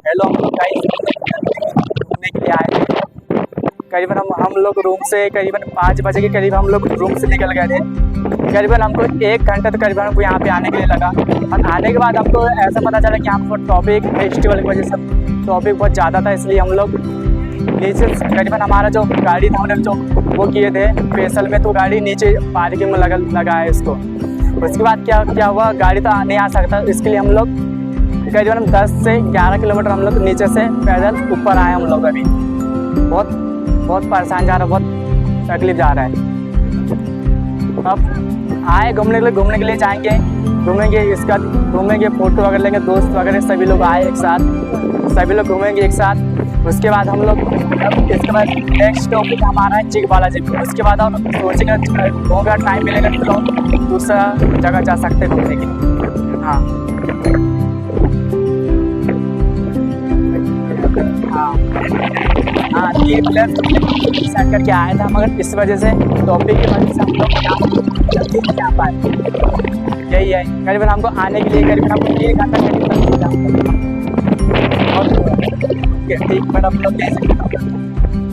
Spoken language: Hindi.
हेलो, हम लोग गाइस घूमने के लिए आए थे। करीबन हम लोग रूम से करीबन 5 बजे के करीब हम लोग रूम से निकल गए थे। करीबन हमको 1 घंटा तो करीबन हमको यहाँ पे आने के लिए लगा, और आने के बाद हमको ऐसा पता चला कि यहाँ पर ट्रैफिक फेस्टिवल की वजह से ट्रैफिक बहुत ज़्यादा था, इसलिए हम लोग नीचे करीबन हमारा जो गाड़ी था हमने जो वो किए थे स्पेशल में, तो गाड़ी नीचे पार्किंग में लगा है इसको। उसके बाद क्या हुआ, गाड़ी तो नहीं आ सकता, इसके लिए हम लोग करीबन 10 से 11 किलोमीटर हम लोग नीचे से पैदल ऊपर आए। हम लोग अभी बहुत परेशान जा रहा है, बहुत तकलीफ जा रहा है। अब आए घूमने के लिए जाएंगे, घूमेंगे, इसका घूमेंगे, फोटो वगैरह लेंगे, दोस्त वगैरह सभी लोग आए एक साथ, सभी लोग घूमेंगे एक साथ। उसके बाद हम लोग इसके बाद नेक्स्ट टॉपिक हमारा है चिक बालाजी। उसके बाद और सोचेंगे होगा टाइम मिलेगा तो दूसरा जगह जा सकते हैं घूमने के लिए। हाँ हाँ ये प्लान सेट करके आया था, मगर इस वजह से टॉपिक की वजह से हम लोग जल्दी नहीं आ पाए। यही है, करीबन हमको आने के लिए करीबन हमको 1 घंटा करीबन और 1 मिनट हम लोग दे सकते हैं।